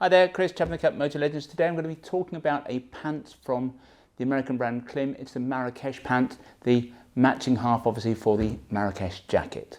Hi there, Chris Chapman at Moto Legends. Today I'm going to be talking about a pant from the American brand Klim. It's the Marrakesh pant, the matching half obviously for the Marrakesh jacket.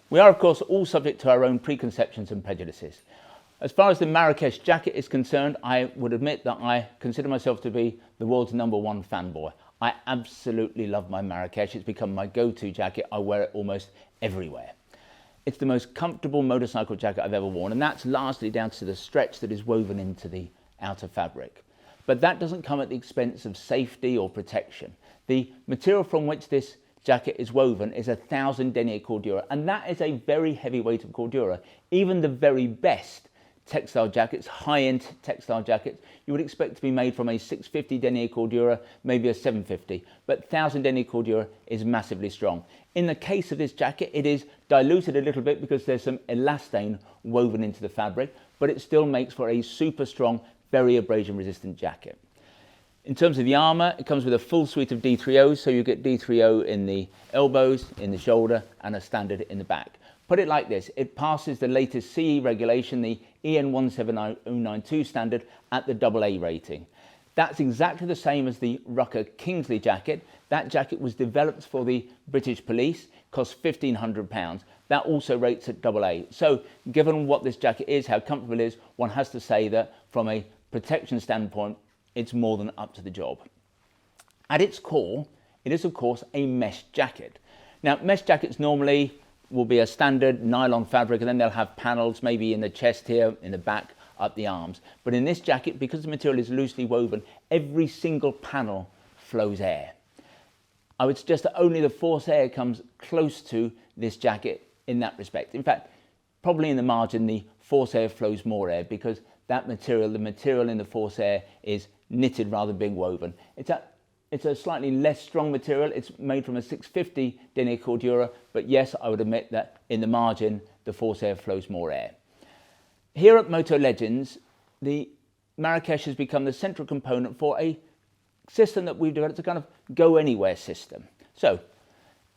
We are of course all subject to our own preconceptions and prejudices. As far as the Marrakesh jacket is concerned, I would admit that I consider myself to be the world's #1 fanboy. I absolutely love my Marrakesh. It's become my go-to jacket. I wear it almost everywhere. It's the most comfortable motorcycle jacket I've ever worn, and that's largely down to the stretch that is woven into the outer fabric. But that doesn't come at the expense of safety or protection. The material from which this jacket is woven is 1,000 denier cordura, and that is a very heavy weight of cordura. Even the very best textile jackets, high-end textile jackets, you would expect to be made from a 650 denier cordura, maybe a 750, but 1,000 denier cordura is massively strong. In the case of this jacket, it is diluted a little bit because there's some elastane woven into the fabric, but it still makes for a super strong, very abrasion resistant jacket. In terms of the armour, it comes with a full suite of D3Os, so you get D3O in the elbows, in the shoulder, and a standard in the back. Put it like this, it passes the latest CE regulation, the EN 17092 standard, at the AA rating. That's exactly the same as the Roker Kingsley jacket. That jacket was developed for the British police, cost £1,500. That also rates at AA. So given what this jacket is, how comfortable it is, one has to say that from a protection standpoint, it's more than up to the job. At its core, it is of course a mesh jacket. Now mesh jackets normally will be a standard nylon fabric, and then they'll have panels maybe in the chest here, in the back, up the arms. But in this jacket, because the material is loosely woven, every single panel flows air. I would suggest that only the force air comes close to this jacket in that respect. In fact, probably in the margin, the force air flows more air because that material, the material in the force air, is knitted rather than being woven. It's a slightly less strong material. It's made from a 650 denier cordura, but yes, I would admit that in the margin, the force air flows more air. Here at Moto Legends, the Marrakesh has become the central component for a system that we've developed, a kind of go anywhere system. So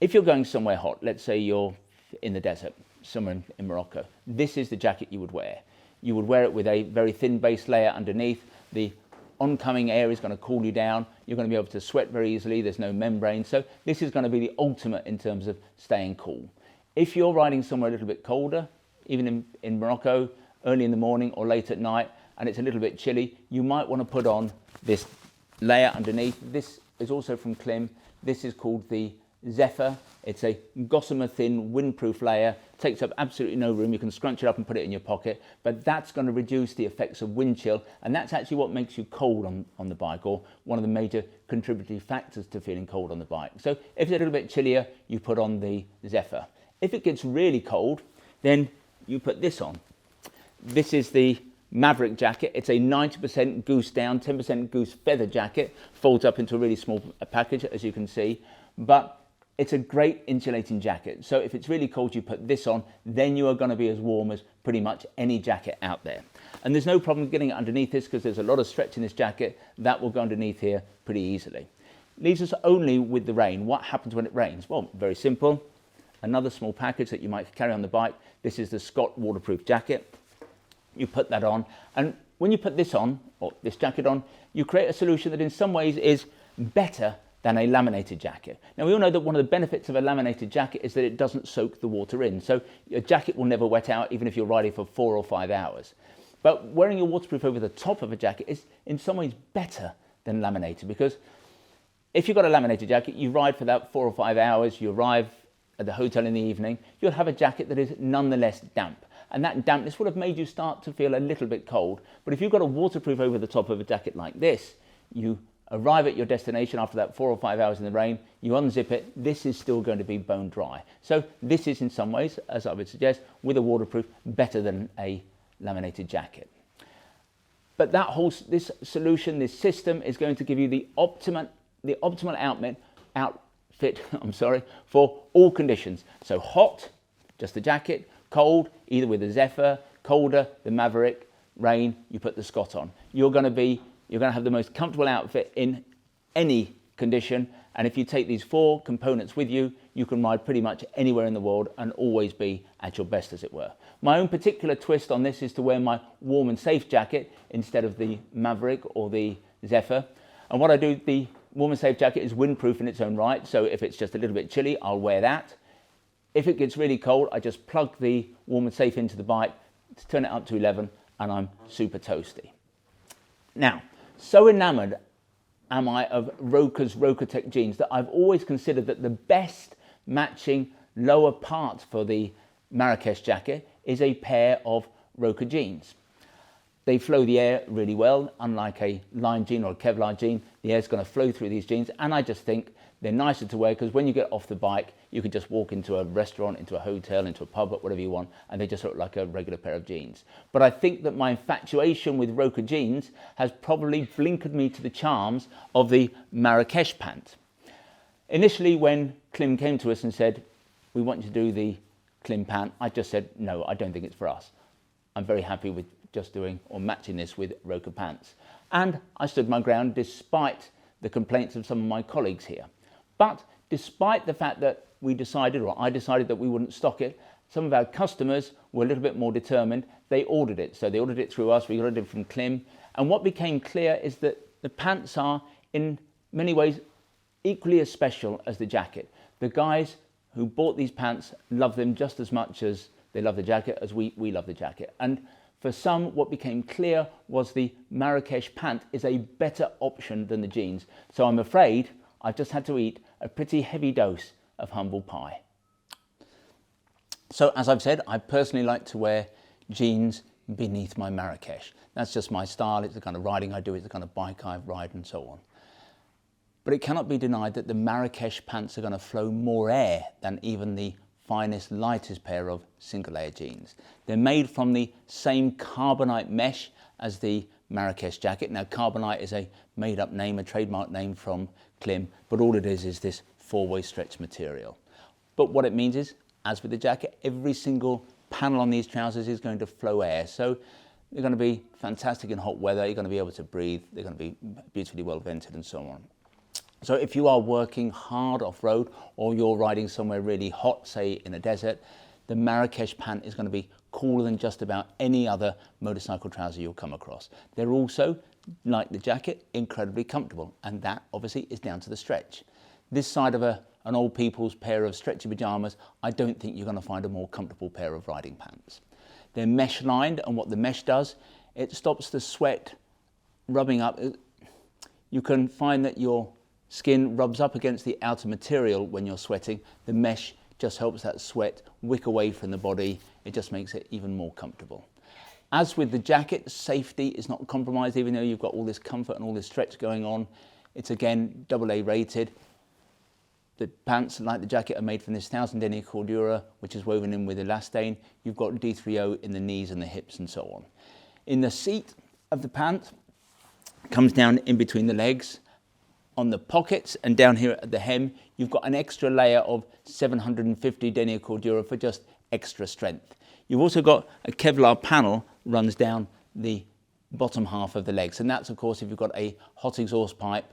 if you're going somewhere hot, let's say you're in the desert, somewhere in Morocco, this is the jacket you would wear. You would wear it with a very thin base layer underneath. The oncoming air is going to cool you down. You're going to be able to sweat very easily. There's no membrane. So this is going to be the ultimate in terms of staying cool. If you're riding somewhere a little bit colder, even in Morocco, early in the morning or late at night, and it's a little bit chilly, you might want to put on this layer underneath. This is also from Klim. This is called the Zephyr. It's a gossamer thin windproof layer, takes up absolutely no room. You can scrunch it up and put it in your pocket, but that's going to reduce the effects of wind chill, and that's actually what makes you cold on the bike, or one of the major contributory factors to feeling cold on the bike. So if it's a little bit chillier, you put on the Zephyr. If it gets really cold, then you put this on. This is the Maverick jacket. It's a 90% goose down, 10% goose feather jacket, folds up into a really small package, as you can see, but it's a great insulating jacket. So if it's really cold, you put this on, then you are going to be as warm as pretty much any jacket out there. And there's no problem getting it underneath this because there's a lot of stretch in this jacket. That will go underneath here pretty easily. Leaves us only with the rain. What happens when it rains? Well, very simple. Another small package that you might carry on the bike. This is the Scott waterproof jacket. You put that on, and when you put this on, or this jacket on, you create a solution that in some ways is better than a laminated jacket. Now we all know that one of the benefits of a laminated jacket is that it doesn't soak the water in, so your jacket will never wet out even if you're riding for 4 or 5 hours. But wearing your waterproof over the top of a jacket is in some ways better than laminated, because if you've got a laminated jacket, you ride for that 4 or 5 hours, you arrive at the hotel in the evening, you'll have a jacket that is nonetheless damp. And that dampness would have made you start to feel a little bit cold. But if you've got a waterproof over the top of a jacket like this, you arrive at your destination after that 4 or 5 hours in the rain, you unzip it, this is still going to be bone dry. So this is in some ways, as I would suggest, with a waterproof, better than a laminated jacket. But this solution, this system is going to give you the optimal outfit for all conditions. So hot, just the jacket, cold, either with the Zephyr, colder, the Maverick, rain, you put the Scott on. You're going to be you're going to have the most comfortable outfit in any condition. And if you take these 4 components with you, you can ride pretty much anywhere in the world and always be at your best, as it were. My own particular twist on this is to wear my warm and safe jacket instead of the Maverick or the Zephyr. And what I do, the warm and safe jacket is windproof in its own right, so if it's just a little bit chilly, I'll wear that. If it gets really cold, I just plug the warm and safe into the bike, turn it up to 11, and I'm super toasty. Now, so enamoured am I of Roker's Roker Tech jeans that I've always considered that the best matching lower part for the Marrakesh jacket is a pair of Roker jeans. They flow the air really well, unlike a line jean or a Kevlar jean. The air's going to flow through these jeans, and I just think they're nicer to wear because when you get off the bike, you can just walk into a restaurant, into a hotel, into a pub, whatever you want, and they just look like a regular pair of jeans. But I think that my infatuation with Roker jeans has probably blinkered me to the charms of the Marrakesh pant. Initially, when Klim came to us and said, we want you to do the Klim pant, I just said, no, I don't think it's for us. I'm very happy with just doing or matching this with Roker pants. And I stood my ground despite the complaints of some of my colleagues here. But despite the fact that we decided, or I decided that we wouldn't stock it, some of our customers were a little bit more determined. They ordered it. So they ordered it through us, we ordered it from Klim. And what became clear is that the pants are in many ways equally as special as the jacket. The guys who bought these pants love them just as much as they love the jacket as we love the jacket. And for some, what became clear was the Marrakesh pant is a better option than the jeans. So I'm afraid I've just had to eat a pretty heavy dose of humble pie. So as I've said, I personally like to wear jeans beneath my Marrakesh. That's just my style. It's the kind of riding I do. It's the kind of bike I ride and so on. But it cannot be denied that the Marrakesh pants are going to flow more air than even the finest, lightest pair of single layer jeans. They're made from the same carbonite mesh as the Marrakesh jacket. Now, carbonite is a made up name, a trademark name from Klim, but all it is this 4-way stretch material. But what it means is, as with the jacket, every single panel on these trousers is going to flow air. So they're going to be fantastic in hot weather. You're going to be able to breathe. They're going to be beautifully well vented and so on. So if you are working hard off-road or you're riding somewhere really hot, say in a desert, the Marrakesh pant is going to be cooler than just about any other motorcycle trouser you'll come across. They're also, like the jacket, incredibly comfortable, and that obviously is down to the stretch. This side of an old people's pair of stretchy pajamas, I don't think you're going to find a more comfortable pair of riding pants. They're mesh lined, and what the mesh does, it stops the sweat rubbing up. You can find that your skin rubs up against the outer material when you're sweating. The mesh just helps that sweat wick away from the body. It just makes it even more comfortable. As with the jacket, safety is not compromised, even though you've got all this comfort and all this stretch going on. It's again AA rated. The pants, like the jacket, are made from this 1000 denier cordura, which is woven in with elastane. You've got D3O in the knees and the hips and so on. In the seat of the pant, comes down in between the legs. On the pockets and down here at the hem, you've got an extra layer of 750 denier cordura for just extra strength. You've also got a Kevlar panel runs down the bottom half of the legs, and that's of course if you've got a hot exhaust pipe,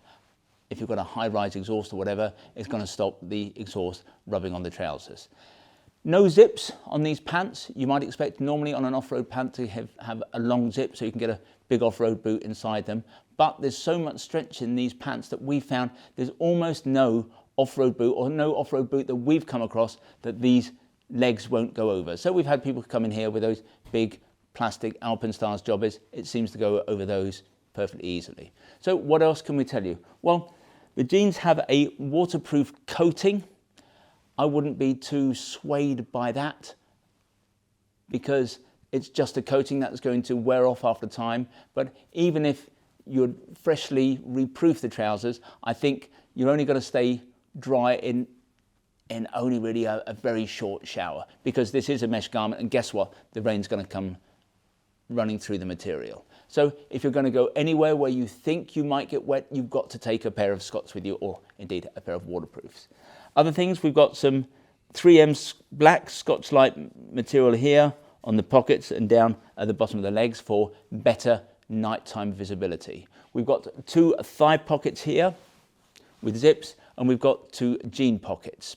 if you've got a high-rise exhaust or whatever, it's going to stop the exhaust rubbing on the trousers. No zips on these pants. You might expect normally on an off-road pant to have a long zip so you can get a big off-road boot inside them. But there's so much stretch in these pants that we found there's almost no off-road boot or no off-road boot that we've come across that these legs won't go over. So we've had people come in here with those big plastic Alpenstars jobbers. It seems to go over those perfectly easily. So what else can we tell you? Well, the jeans have a waterproof coating. I wouldn't be too swayed by that because it's just a coating that's going to wear off after time. But even if you'd freshly reproof the trousers, I think you're only going to stay dry in only really a very short shower, because this is a mesh garment, and guess what? The rain's going to come running through the material. So if you're going to go anywhere where you think you might get wet, you've got to take a pair of Scots with you, or indeed a pair of waterproofs. Other things, we've got some 3M black Scotch-Lite material here on the pockets and down at the bottom of the legs for better nighttime visibility. We've got 2 thigh pockets here with zips, and we've got 2 jean pockets.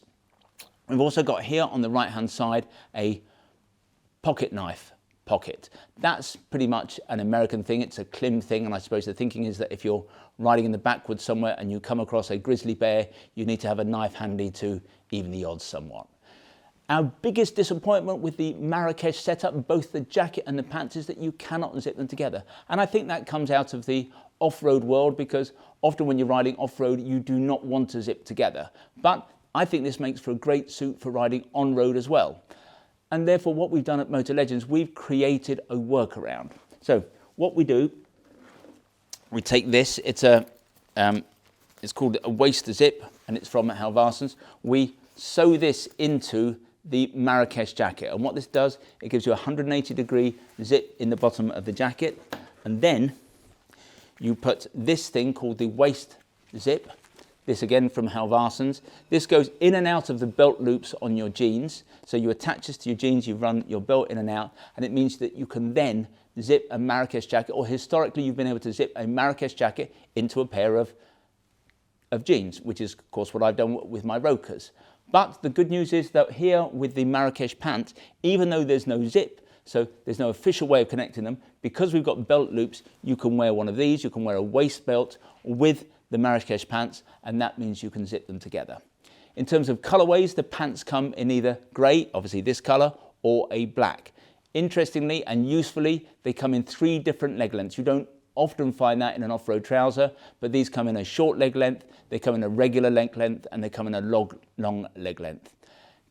We've also got here on the right hand side a pocket knife pocket. That's pretty much an American thing. It's a Klim thing, and I suppose the thinking is that if you're riding in the backwoods somewhere and you come across a grizzly bear, you need to have a knife handy to even the odds somewhat. Our biggest disappointment with the Marrakesh setup, both the jacket and the pants, is that you cannot zip them together. And I think that comes out of the off-road world, because often when you're riding off-road, you do not want to zip together. But I think this makes for a great suit for riding on-road as well. And therefore, what we've done at Moto Legends, we've created a workaround. So what we do, we take this, it's called a waist zip, and it's from Halvarsens. We sew this into the Marrakesh jacket, and what this does, it gives you a 180-degree zip in the bottom of the jacket, and then you put this thing called the waist zip, this again from Halvarsens. This goes in and out of the belt loops on your jeans, so you attach this to your jeans, you run your belt in and out, and it means that you can then zip a Marrakesh jacket, or historically you've been able to zip a Marrakesh jacket into a pair of jeans, which is of course what I've done with my Rokers. But the good news is that here with the Marrakesh pant, even though there's no zip, so there's no official way of connecting them, because we've got belt loops, you can wear one of these, you can wear a waist belt with the Marrakesh pants, and that means you can zip them together. In terms of colorways, the pants come in either grey, obviously this color, or a black. Interestingly and usefully, they come in 3 different leg lengths. You don't often find that in an off-road trouser, but these come in a short leg length, they come in a regular leg length, and they come in a long leg length.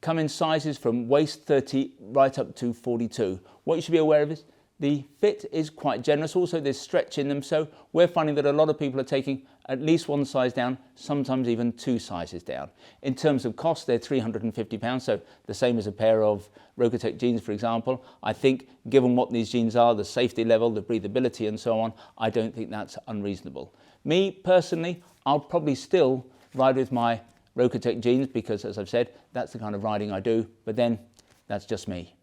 Come in sizes from waist 30 right up to 42. What you should be aware of is the fit is quite generous. Also, there's stretch in them, so we're finding that a lot of people are taking at least 1 size down, sometimes even 2 sizes down. In terms of cost, they're £350, so the same as a pair of Roker jeans, for example. I think, given what these jeans are, the safety level, the breathability and so on, I don't think that's unreasonable. Me, personally, I'll probably still ride with my Roker jeans because, as I've said, that's the kind of riding I do, but then that's just me.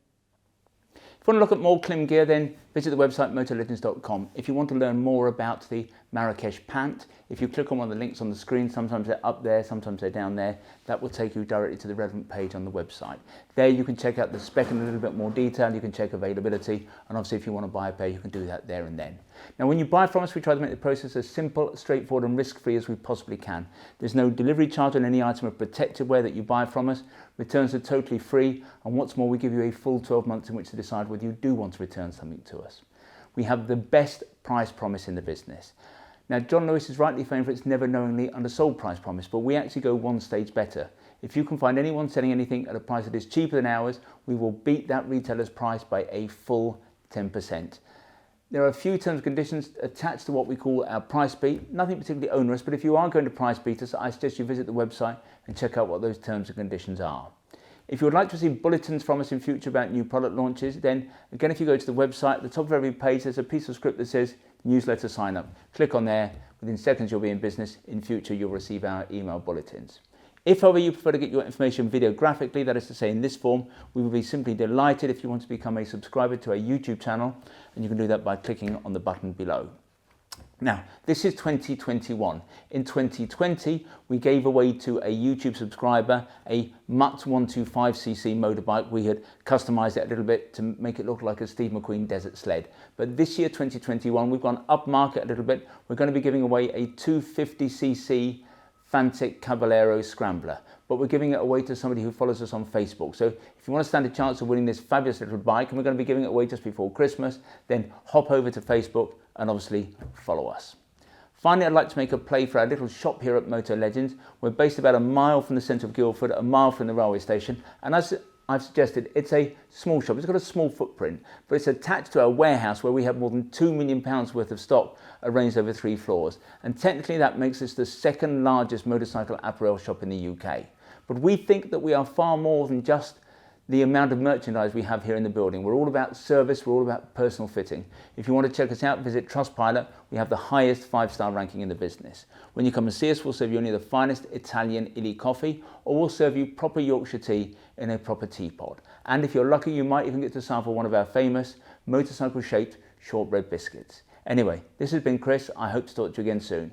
If you want to look at more Klim gear, then visit the website motolegends.com. If you want to learn more about the Marrakesh pant, if you click on one of the links on the screen, sometimes they're up there, sometimes they're down there, that will take you directly to the relevant page on the website. There you can check out the spec in a little bit more detail, you can check availability, and obviously if you want to buy a pair, you can do that there and then. Now when you buy from us, we try to make the process as simple, straightforward and risk-free as we possibly can. There's no delivery charge on any item of protected wear that you buy from us. Returns are totally free, and what's more, we give you a full 12 months in which to decide whether you do want to return something to us. We have the best price promise in the business. Now, John Lewis is rightly famed for its never knowingly undersold price promise, but we actually go 1 stage better. If you can find anyone selling anything at a price that is cheaper than ours, we will beat that retailer's price by a full 10%. There are a few terms and conditions attached to what we call our price beat, nothing particularly onerous, but if you are going to price beat us, I suggest you visit the website and check out what those terms and conditions are. If you would like to receive bulletins from us in future about new product launches, then again, if you go to the website, at the top of every page, there's a piece of script that says newsletter sign up. Click on there, within seconds you'll be in business. In future, you'll receive our email bulletins. If, however, you prefer to get your information videographically, that is to say in this form, we will be simply delighted if you want to become a subscriber to our YouTube channel, and you can do that by clicking on the button below. Now, this is 2021. In 2020, we gave away to a YouTube subscriber a Mutt 125cc motorbike. We had customized it a little bit to make it look like a Steve McQueen desert sled. But this year, 2021, we've gone up market a little bit. We're going to be giving away a 250cc Fantic Caballero Scrambler, but we're giving it away to somebody who follows us on Facebook. So if you want to stand a chance of winning this fabulous little bike, and we're going to be giving it away just before Christmas, then hop over to Facebook and obviously follow us. Finally, I'd like to make a play for our little shop here at Moto Legends. We're based about a mile from the centre of Guildford, a mile from the railway station, and as I've suggested, it's a small shop. It's got a small footprint, but it's attached to our warehouse where we have more than £2 million worth of stock arranged over 3 floors. And technically that makes us the 2nd largest motorcycle apparel shop in the UK. But we think that we are far more than just the amount of merchandise we have here in the building. We're all about service, we're all about personal fitting. If you want to check us out, visit Trustpilot. We have the highest 5-star ranking in the business. When you come and see us, we'll serve you only the finest Italian illy coffee, or we'll serve you proper Yorkshire tea in a proper teapot. And if you're lucky, you might even get to sample one of our famous motorcycle-shaped shortbread biscuits. Anyway, this has been Chris. I hope to talk to you again soon.